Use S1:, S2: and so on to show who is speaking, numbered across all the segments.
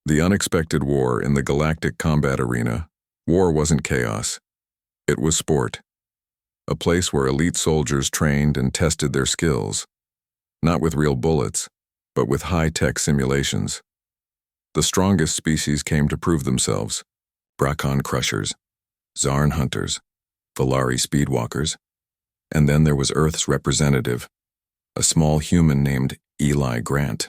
S1: The unexpected war in the galactic combat arena. War wasn't chaos. It was sport. A place where elite soldiers trained and tested their skills. Not with real bullets, but with high-tech simulations. The strongest species came to prove themselves. Bracon crushers, Zarn hunters, Valari speedwalkers, and then there was Earth's representative, a small human named Eli Grant.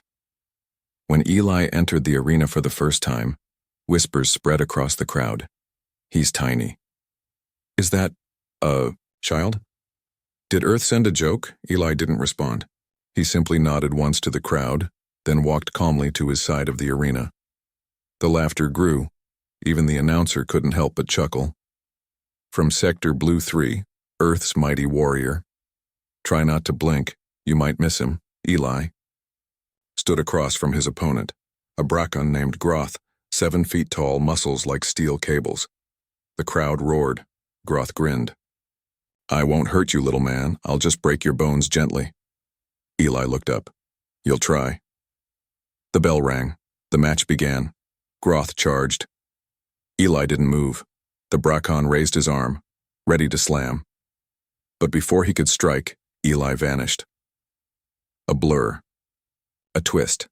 S1: When Eli entered the arena for the first time, whispers spread across the crowd. He's tiny. Is that a child? Did Earth send a joke? Eli didn't respond. He simply nodded once to the crowd, then walked calmly to his side of the arena. The laughter grew. Even the announcer couldn't help but chuckle. From Sector Blue 3, Earth's mighty warrior. Try not to blink, you might miss him, Eli. Stood across from his opponent, a Bracon named Groth, 7 feet tall, muscles like steel cables. The crowd roared. Groth grinned. I won't hurt you, little man. I'll just break your bones gently. Eli looked up. You'll try. The bell rang. The match began. Groth charged. Eli didn't move. The Bracon raised his arm, ready to slam. But before he could strike, Eli vanished. A blur. A twist.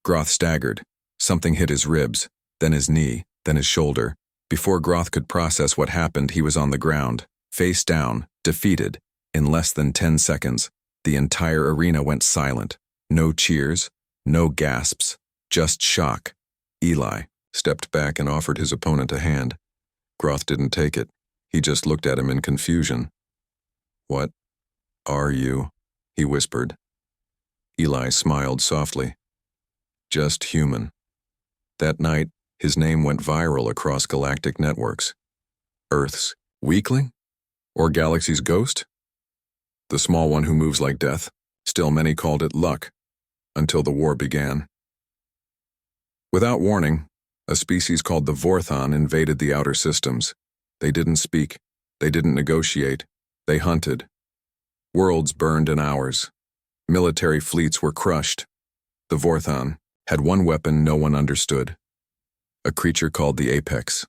S1: Groth staggered. Something hit his ribs, then his knee, then his shoulder. Before Groth could process what happened, he was on the ground, face down, defeated. In less than 10 seconds, the entire arena went silent. No cheers, no gasps, just shock. Eli stepped back and offered his opponent a hand. Groth didn't take it. He just looked at him in confusion. What are you? He whispered. Eli smiled softly. Just human. That night, his name went viral across galactic networks. Earth's weakling? Or Galaxy's ghost? The small one who moves like death. Still, many called it luck, until the war began. Without warning, a species called the Vorthon invaded the outer systems. They didn't speak. They didn't negotiate. They hunted. Worlds burned in hours. Military fleets were crushed. The Vorthon had one weapon no one understood. A creature called the Apex,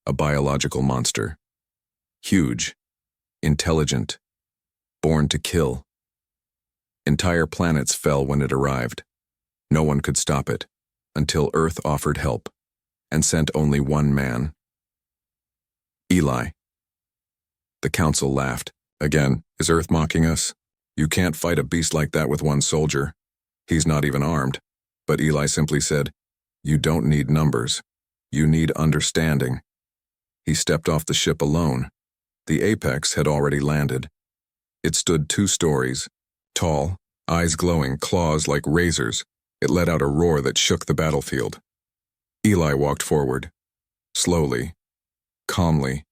S1: a biological monster. Huge, intelligent, born to kill. Entire planets fell when it arrived. No one could stop it, until Earth offered help, and sent only one man. Eli. The council laughed. Again, is Earth mocking us? You can't fight a beast like that with one soldier. He's not even armed. But Eli simply said, you don't need numbers. You need understanding. He stepped off the ship alone. The Apex had already landed. It stood 2 stories, tall, eyes glowing, claws like razors. It let out a roar that shook the battlefield. Eli walked forward, slowly, calmly.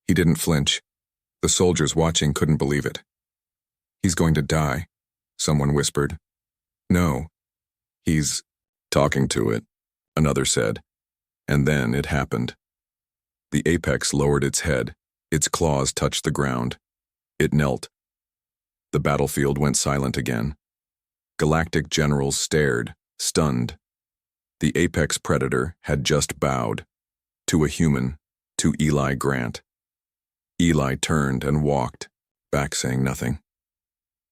S1: He didn't flinch. The soldiers watching couldn't believe it. He's going to die, someone whispered. No, he's talking to it, another said. And then it happened. The Apex lowered its head. Its claws touched the ground. It knelt. The battlefield went silent again. Galactic generals stared, stunned. The Apex predator had just bowed. To a human, to Eli Grant. Eli turned and walked, back saying nothing.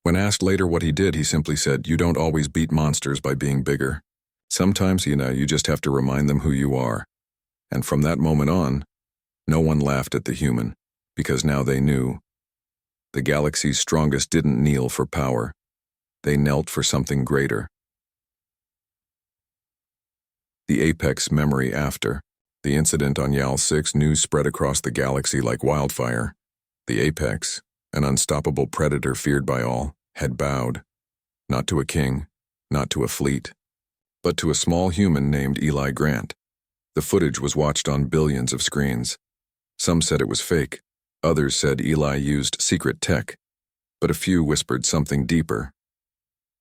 S1: When asked later what he did, he simply said, you don't always beat monsters by being bigger. Sometimes, you just have to remind them who you are. And from that moment on, no one laughed at the human, because now they knew. The galaxy's strongest didn't kneel for power. They knelt for something greater. The Apex memory after. The incident on Yal 6, news spread across the galaxy like wildfire. The Apex, an unstoppable predator feared by all, had bowed. Not to a king, not to a fleet, but to a small human named Eli Grant. The footage was watched on billions of screens. Some said it was fake. Others said Eli used secret tech. But a few whispered something deeper.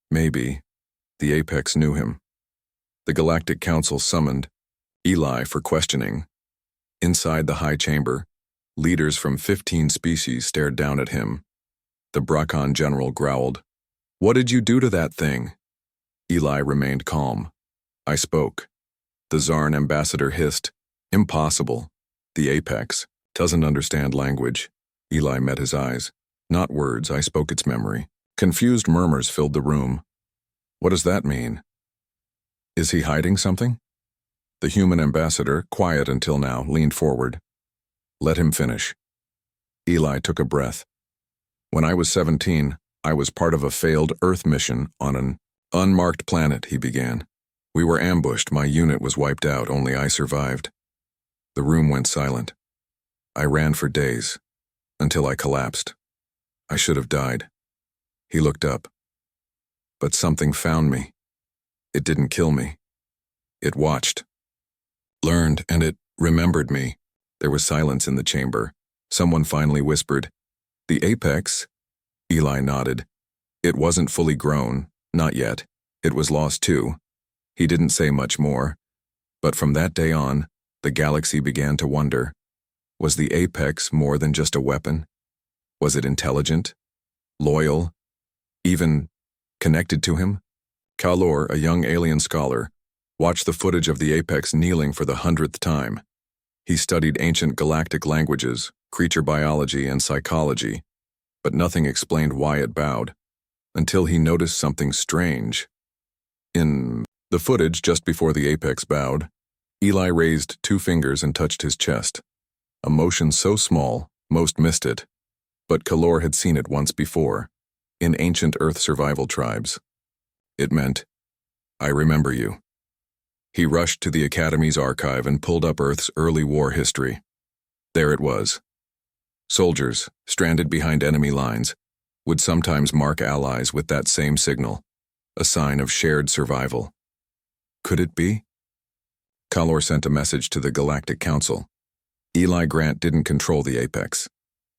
S1: Maybe the Apex knew him. The Galactic Council summoned Eli for questioning. Inside the high chamber, leaders from 15 species stared down at him. The Bracon general growled, "What did you do to that thing?" Eli remained calm. "I spoke. The Zarn ambassador hissed, "Impossible. The Apex doesn't understand language." Eli met his eyes. "Not words, I spoke its memory." Confused murmurs filled the room. "What does that mean? Is he hiding something?" The human ambassador, quiet until now, leaned forward. "Let him finish." Eli took a breath. "When I was 17, I was part of a failed Earth mission on an unmarked planet," he began. "We were ambushed, my unit was wiped out, only I survived." The room went silent. "I ran for days, until I collapsed. I should have died." He looked up. "But something found me. It didn't kill me. It watched, learned, and it remembered me." There was silence in the chamber. Someone finally whispered, "The Apex?" Eli nodded. "It wasn't fully grown, not yet. It was lost too." He didn't say much more, but from that day on, the galaxy began to wonder. Was the Apex more than just a weapon? Was it intelligent, loyal, even connected to him? Kalor, a young alien scholar, watched the footage of the Apex kneeling for the 100th time. He studied ancient galactic languages, creature biology, and psychology, but nothing explained why it bowed, until he noticed something strange. In the footage just before the Apex bowed, Eli raised 2 fingers and touched his chest. A motion so small, most missed it, but Kalor had seen it once before, in ancient Earth survival tribes. It meant, "I remember you." He rushed to the Academy's archive and pulled up Earth's early war history. There it was. Soldiers, stranded behind enemy lines, would sometimes mark allies with that same signal, a sign of shared survival. Could it be? Kalor sent a message to the Galactic Council. Eli Grant didn't control the Apex.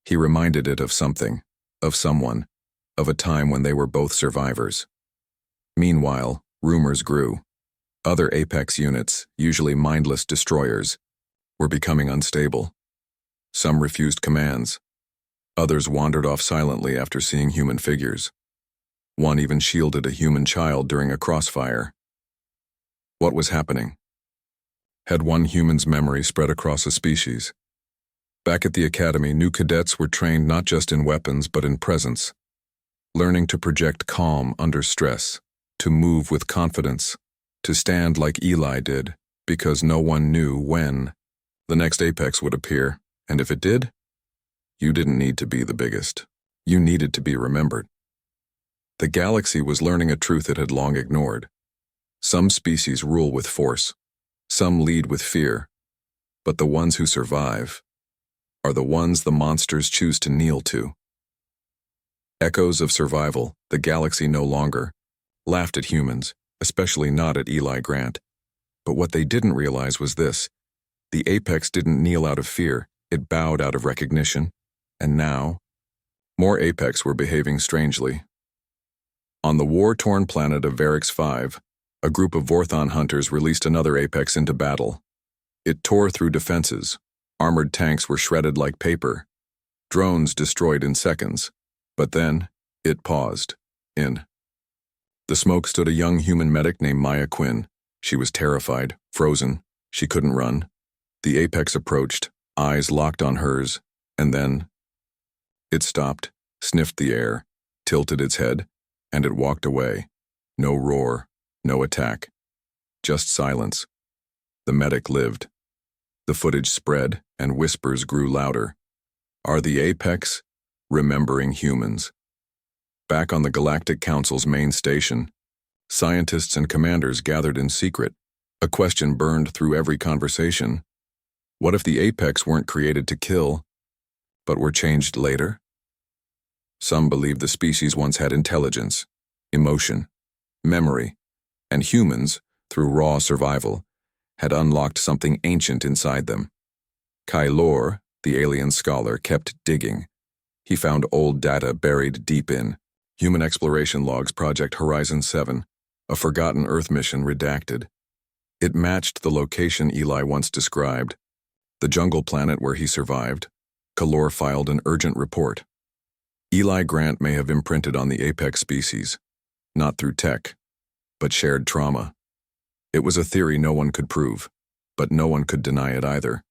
S1: He reminded it of something, of someone, of a time when they were both survivors. Meanwhile, rumors grew. Other Apex units, usually mindless destroyers, were becoming unstable. Some refused commands. Others wandered off silently after seeing human figures. One even shielded a human child during a crossfire. What was happening? Had one human's memory spread across a species? Back at the Academy, new cadets were trained not just in weapons but in presence, learning to project calm under stress, to move with confidence, to stand like Eli did, because no one knew when the next Apex would appear, and if it did, you didn't need to be the biggest. You needed to be remembered. The galaxy was learning a truth it had long ignored. Some species rule with force, some lead with fear, but the ones who survive are the ones the monsters choose to kneel to. Echoes of survival, the galaxy no longer laughed at humans, especially not at Eli Grant. But what they didn't realize was this: the Apex didn't kneel out of fear, it bowed out of recognition. And now, more Apex were behaving strangely. On the war-torn planet of Varix 5, a group of Vorthon hunters released another Apex into battle. It tore through defenses. Armored tanks were shredded like paper. Drones destroyed in seconds. But then, it paused. In the smoke stood a young human medic named Maya Quinn. She was terrified, frozen. She couldn't run. The Apex approached, eyes locked on hers, and then it stopped, sniffed the air, tilted its head, and it walked away. No roar, no attack, just silence. The medic lived. The footage spread, and whispers grew louder. Are the Apex remembering humans? Back on the Galactic Council's main station, scientists and commanders gathered in secret. A question burned through every conversation. What if the Apex weren't created to kill, but were changed later? Some believed the species once had intelligence, emotion, memory, and humans, through raw survival, had unlocked something ancient inside them. Kalor, the alien scholar, kept digging. He found old data buried deep in Human Exploration Logs Project Horizon 7, a forgotten Earth mission redacted. It matched the location Eli once described, the jungle planet where he survived. Kalor filed an urgent report. Eli Grant may have imprinted on the Apex species, not through tech, but shared trauma. It was a theory no one could prove, but no one could deny it either.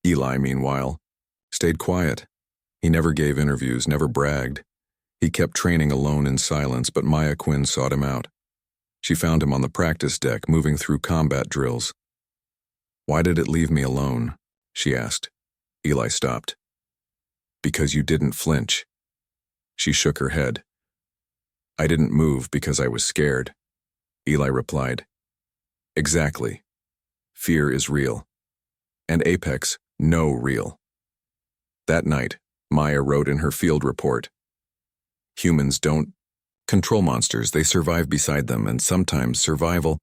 S1: Eli, meanwhile, stayed quiet. He never gave interviews, never bragged. He kept training alone in silence, but Maya Quinn sought him out. She found him on the practice deck, moving through combat drills. "Why did it leave me alone?" she asked. Eli stopped. "Because you didn't flinch." She shook her head. "I didn't move because I was scared," Eli replied. "Exactly. Fear is real. And Apex, no real." That night, Maya wrote in her field report, "Humans don't control monsters, they survive beside them, and sometimes survival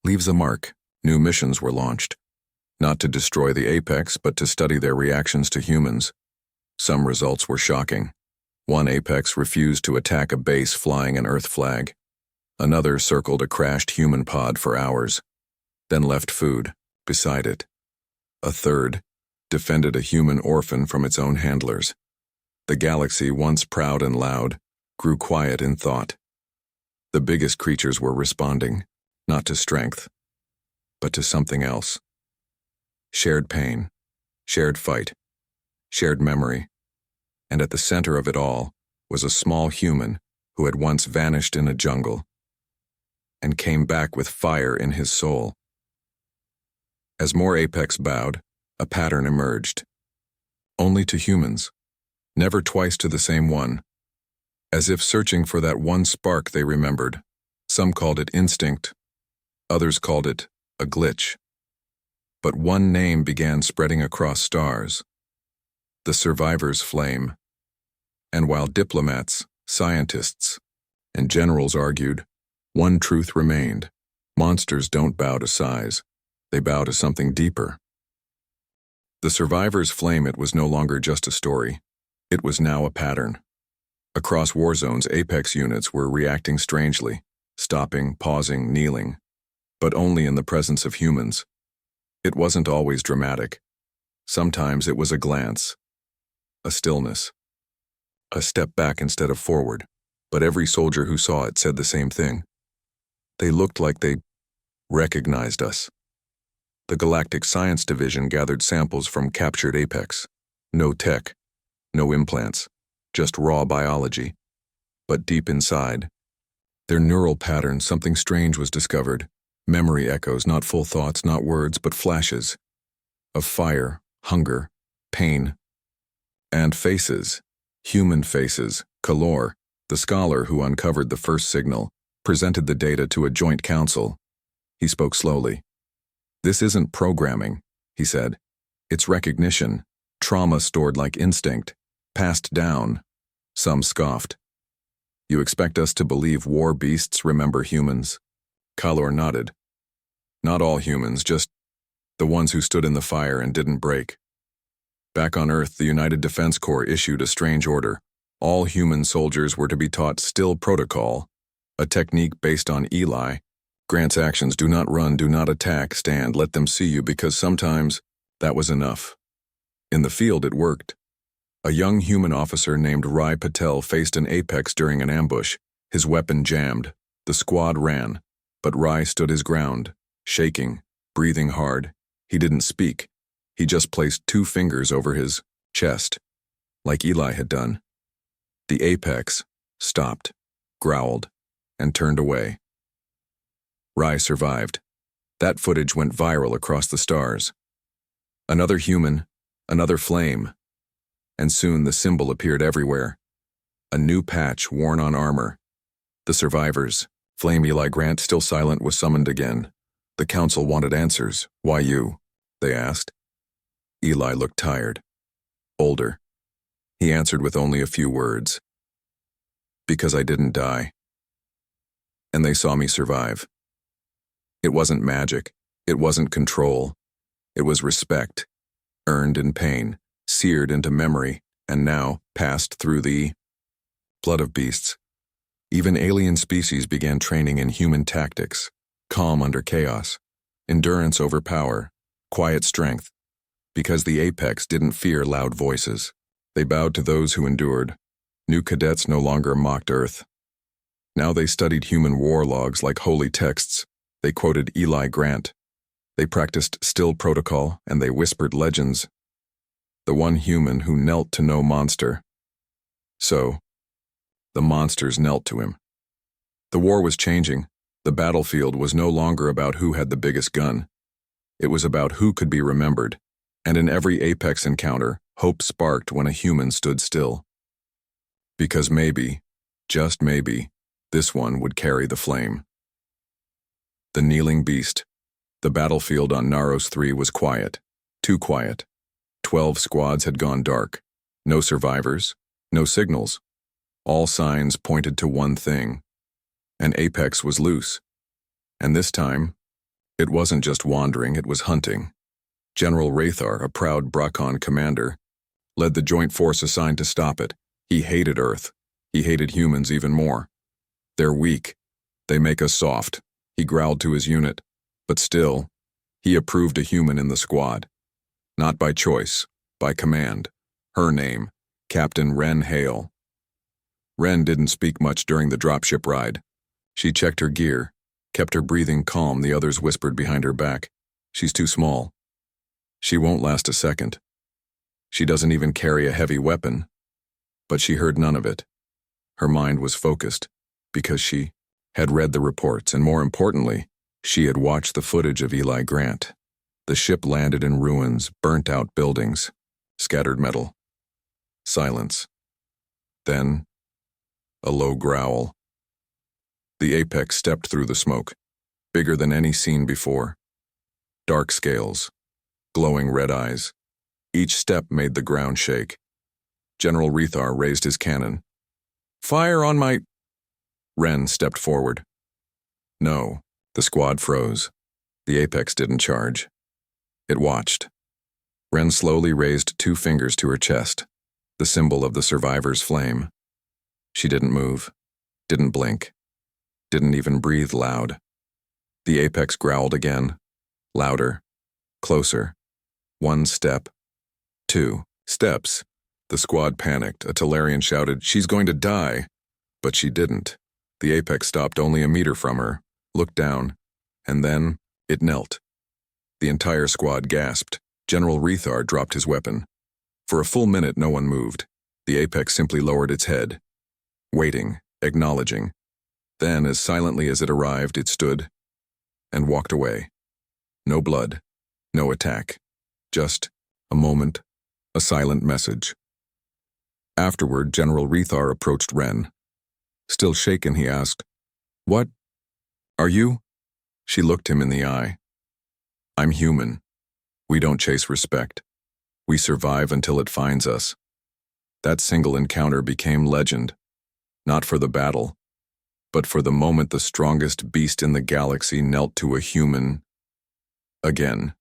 S1: leaves a mark." New missions were launched, not to destroy the Apex, but to study their reactions to humans. Some results were shocking. One Apex refused to attack a base flying an Earth flag. Another circled a crashed human pod for hours, then left food beside it. A third defended a human orphan from its own handlers. The galaxy, once proud and loud, grew quiet in thought. The biggest creatures were responding, not to strength, but to something else. Shared pain, shared fight, shared memory, and at the center of it all was a small human who had once vanished in a jungle and came back with fire in his soul. As more Apex bowed, a pattern emerged. Only to humans, never twice to the same one. As if searching for that one spark they remembered. Some called it instinct, others called it a glitch. But one name began spreading across stars: the survivor's flame. And while diplomats, scientists, and generals argued, one truth remained: monsters don't bow to size, they bow to something deeper. The survivor's flame, it was no longer just a story. It was now a pattern. Across war zones, Apex units were reacting strangely, stopping, pausing, kneeling, but only in the presence of humans. It wasn't always dramatic. Sometimes it was a glance, a stillness, a step back instead of forward, but every soldier who saw it said the same thing. They looked like they recognized us. The Galactic Science Division gathered samples from captured Apex. No tech, no implants, just raw biology. But deep inside, their neural patterns, something strange was discovered. Memory echoes, not full thoughts, not words, but flashes of fire, hunger, pain, and faces, human faces. Kalor, the scholar who uncovered the first signal, presented the data to a joint council. He spoke slowly. "This isn't programming," he said. "It's recognition, trauma stored like instinct, passed down." Some scoffed. "You expect us to believe war beasts remember humans?" Kalor nodded. "Not all humans, just the ones who stood in the fire and didn't break." Back on Earth, the United Defense Corps issued a strange order. All human soldiers were to be taught still protocol, a technique based on Eli. Grant's actions: do not run, do not attack, stand, let them see you, because sometimes that was enough. In the field, it worked. A young human officer named Rai Patel faced an Apex during an ambush. His weapon jammed. The squad ran, but Rai stood his ground, shaking, breathing hard. He didn't speak. He just placed 2 fingers over his chest, like Eli had done. The Apex stopped, growled, and turned away. Rai survived. That footage went viral across the stars. Another human, another flame. And soon the symbol appeared everywhere. A new patch worn on armor. The survivors, Flame Eli Grant, still silent, was summoned again. The council wanted answers. "Why you?" they asked. Eli looked tired, older. He answered with only a few words. "Because I didn't die. And they saw me survive." It wasn't magic. It wasn't control. It was respect, earned in pain, seared into memory, and now passed through the blood of beasts. Even alien species began training in human tactics: calm under chaos, endurance over power, quiet strength. Because the Apex didn't fear loud voices, they bowed to those who endured. New cadets no longer mocked Earth. Now they studied human war logs like holy texts. They quoted Eli Grant. They practiced still protocol, and they whispered legends. The one human who knelt to no monster. So, the monsters knelt to him. The war was changing. The battlefield was no longer about who had the biggest gun. It was about who could be remembered, and in every apex encounter, hope sparked when a human stood still. Because maybe, just maybe, this one would carry the flame. The kneeling beast. The battlefield on Naros 3 was quiet. Too quiet. 12 squads had gone dark. No survivors. No signals. All signs pointed to one thing. An apex was loose. And this time, it wasn't just wandering, it was hunting. General Rathar, a proud Bracon commander, led the joint force assigned to stop it. He hated Earth. He hated humans even more. They're weak. They make us soft, he growled to his unit. But still, he approved a human in the squad. Not by choice, by command. Her name, Captain Wren Hale. Wren didn't speak much during the dropship ride. She checked her gear, kept her breathing calm. The others whispered behind her back. She's too small. She won't last a second. She doesn't even carry a heavy weapon. But she heard none of it. Her mind was focused, because she had read the reports, and more importantly, she had watched the footage of Eli Grant. The ship landed in ruins, burnt-out buildings, scattered metal. Silence. Then, a low growl. The apex stepped through the smoke, bigger than any seen before. Dark scales, glowing red eyes. Each step made the ground shake. General Rathar raised his cannon. "Fire on my—" Wren stepped forward. No, the squad froze. The apex didn't charge. It watched. Wren slowly raised 2 fingers to her chest, the symbol of the survivor's flame. She didn't move, didn't blink, didn't even breathe loud. The apex growled again, louder, closer. 1 step, 2 steps. The squad panicked. A Talarian shouted, "She's going to die!" But she didn't. The apex stopped only a meter from her, looked down, and then it knelt. The entire squad gasped. General Rathar dropped his weapon. For a full minute, no one moved. The apex simply lowered its head, waiting, acknowledging. Then, as silently as it arrived, it stood and walked away. No blood, no attack. Just a moment, a silent message. Afterward, General Rathar approached Wren. Still shaken, he asked, "What? Are you?" She looked him in the eye. "I'm human. We don't chase respect. We survive until it finds us." That single encounter became legend. Not for the battle, but for the moment the strongest beast in the galaxy knelt to a human. Again.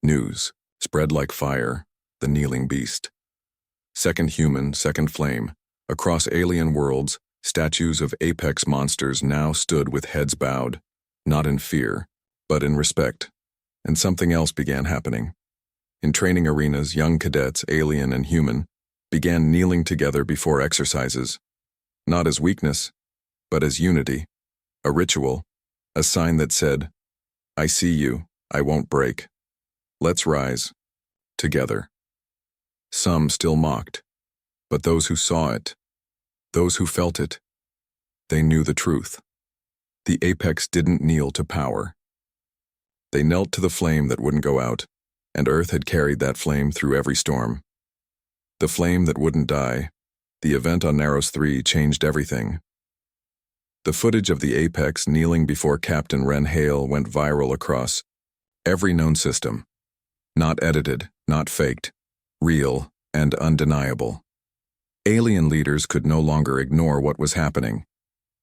S1: News spread like fire, the kneeling beast. Second human, second flame. Across alien worlds, statues of apex monsters now stood with heads bowed, not in fear, but in respect. And something else began happening. In training arenas, young cadets, alien and human, began kneeling together before exercises, not as weakness, but as unity, a ritual, a sign that said, "I see you, I won't break. Let's rise, together." Some still mocked, but those who saw it, those who felt it, they knew the truth. The apex didn't kneel to power. They knelt to the flame that wouldn't go out, and Earth had carried that flame through every storm. The flame that wouldn't die. The event on Naros 3 changed everything. The footage of the apex kneeling before Captain Wren Hale went viral across every known system. Not edited, not faked. Real and undeniable. Alien leaders could no longer ignore what was happening.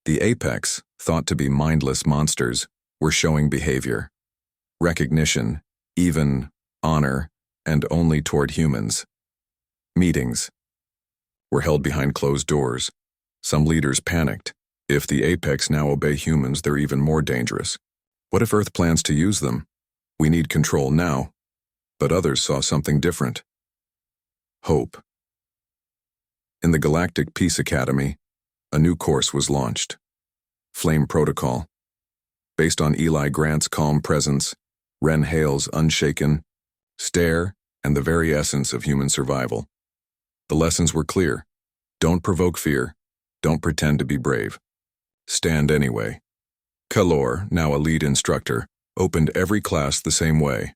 S1: The apex, thought to be mindless monsters, were showing behavior. Recognition, even honor, and only toward humans. Meetings were held behind closed doors. Some leaders panicked. If the apex now obey humans, they're even more dangerous. What if Earth plans to use them? We need control now. But others saw something different. Hope. In the Galactic Peace Academy, a new course was launched. Flame Protocol. based on Eli Grant's calm presence, Ren Hale's unshaken stare, and the very essence of human survival. The lessons were clear. Don't provoke fear. Don't pretend to be brave. Stand anyway. Kalor, now a lead instructor, opened every class the same way.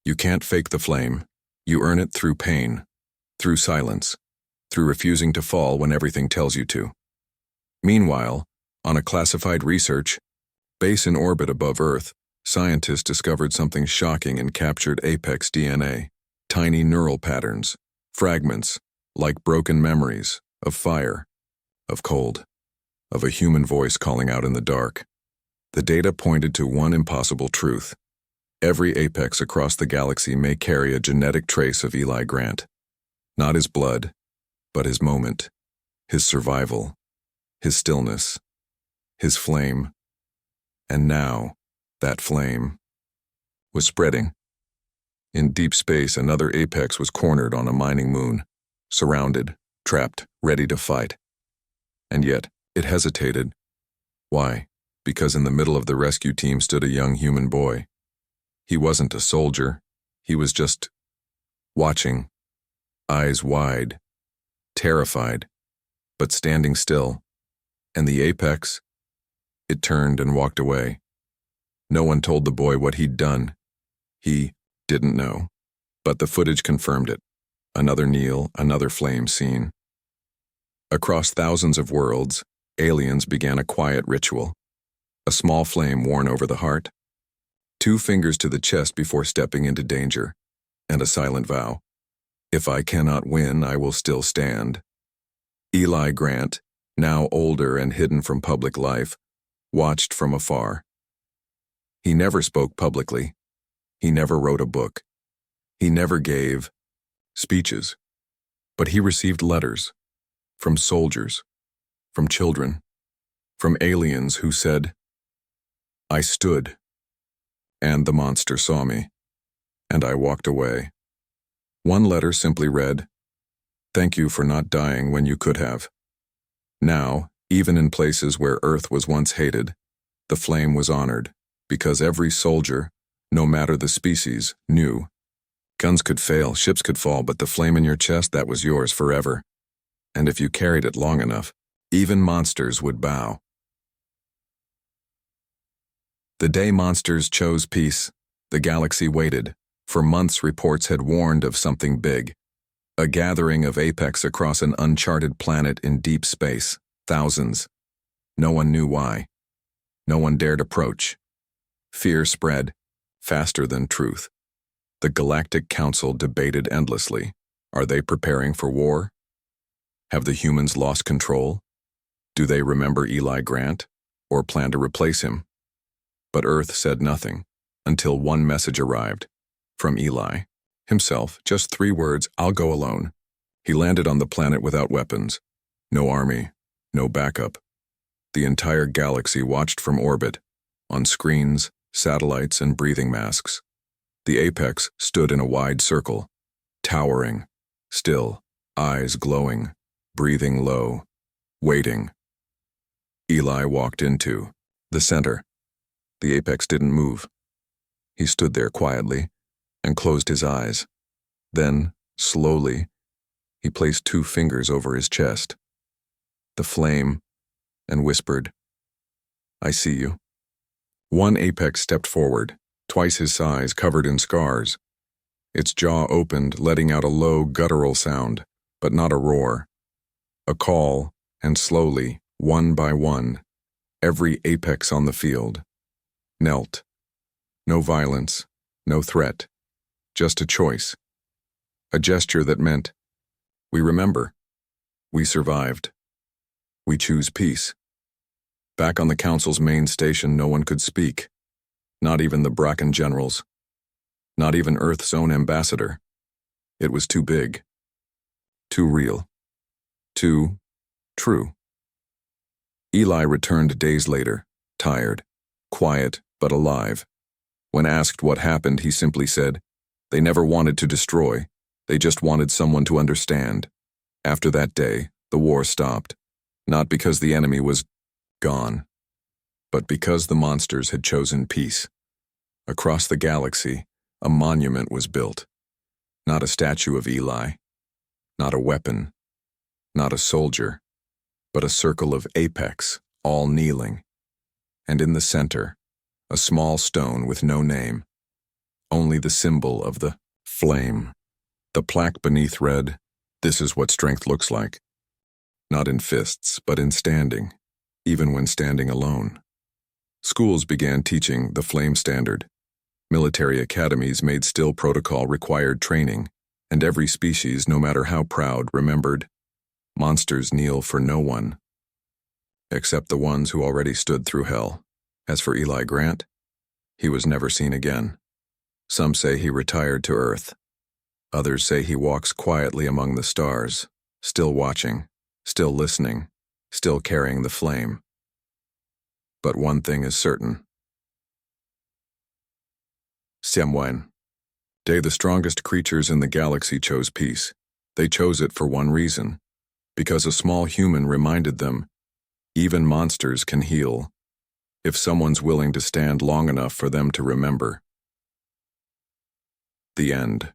S1: You can't fake the flame. You earn it through pain, through silence, through refusing to fall when everything tells you to. Meanwhile, on a classified research base in orbit above Earth, scientists discovered something shocking in captured apex DNA, tiny neural patterns, fragments, like broken memories, of fire, of cold, of a human voice calling out in the dark. The data pointed to one impossible truth. Every apex across the galaxy may carry a genetic trace of Eli Grant. Not his blood, but his moment, his survival, his stillness, his flame. And now, that flame was spreading. In deep space, another apex was cornered on a mining moon, surrounded, trapped, ready to fight. And yet, it hesitated. Why? Because in the middle of the rescue team stood a young human boy. He wasn't a soldier. He was just watching, eyes wide, terrified, but standing still. And the apex, it turned and walked away. No one told the boy what he'd done. He didn't know. But the footage confirmed it. Another kneel, another flame seen. Across thousands of worlds, aliens began a quiet ritual. A small flame worn over the heart, 2 fingers to the chest before stepping into danger, and a silent vow. If I cannot win, I will still stand. Eli Grant, now older and hidden from public life, watched from afar. He never spoke publicly. He never wrote a book. He never gave speeches. But he received letters from soldiers, from children, from aliens who said, I stood, and the monster saw me, and I walked away. One letter simply read, Thank you for not dying when you could have. Now, even in places where Earth was once hated, the flame was honored, because every soldier, no matter the species, knew. Guns could fail, ships could fall, but the flame in your chest, that was yours forever. And if you carried it long enough, even monsters would bow. The day monsters chose peace, the galaxy waited. For months, reports had warned of something big. A gathering of apex across an uncharted planet in deep space. Thousands. No one knew why. No one dared approach. Fear spread, faster than truth. The Galactic Council debated endlessly. Are they preparing for war? Have the humans lost control? Do they remember Eli Grant, or plan to replace him? But Earth said nothing, until one message arrived. From Eli himself, just 3 words, I'll go alone. He landed on the planet without weapons. No army, no backup. The entire galaxy watched from orbit, on screens, satellites, and breathing masks. The apex stood in a wide circle, towering, still, eyes glowing, breathing low, waiting. Eli walked into the center. The apex didn't move. He stood there quietly and closed his eyes. Then, slowly, he placed 2 fingers over his chest, the flame, and whispered, I see you. One apex stepped forward, twice his size, covered in scars. Its jaw opened, letting out a low, guttural sound, but not a roar. A call, and slowly, one by one, every apex on the field knelt. No violence, no threat, just a choice. A gesture that meant, we remember, we survived, we choose peace. Back on the Council's main station, no one could speak, not even the Bracken generals, not even Earth's own ambassador. It was too big, too real, too true. Eli returned days later, tired, quiet, but alive. When asked what happened, he simply said, they never wanted to destroy, they just wanted someone to understand. After that day, the war stopped, not because the enemy was gone, But because the monsters had chosen peace, across the galaxy, a monument was built. Not a statue of Eli, not a weapon, not a soldier, but a circle of apex, all kneeling. And in the center, a small stone with no name, only the symbol of the flame. The plaque beneath read, "This is what strength looks like." Not in fists, but in standing, even when standing alone. Schools began teaching the flame standard. Military academies made still protocol-required training, and every species, no matter how proud, remembered, monsters kneel for no one, except the ones who already stood through hell. As for Eli Grant, he was never seen again. Some say he retired to Earth. Others say he walks quietly among the stars, still watching, still listening, still carrying the flame. But one thing is certain. Siamwen. Day, the strongest creatures in the galaxy chose peace. They chose it for one reason, because a small human reminded them, even monsters can heal, if someone's willing to stand long enough for them to remember. The end.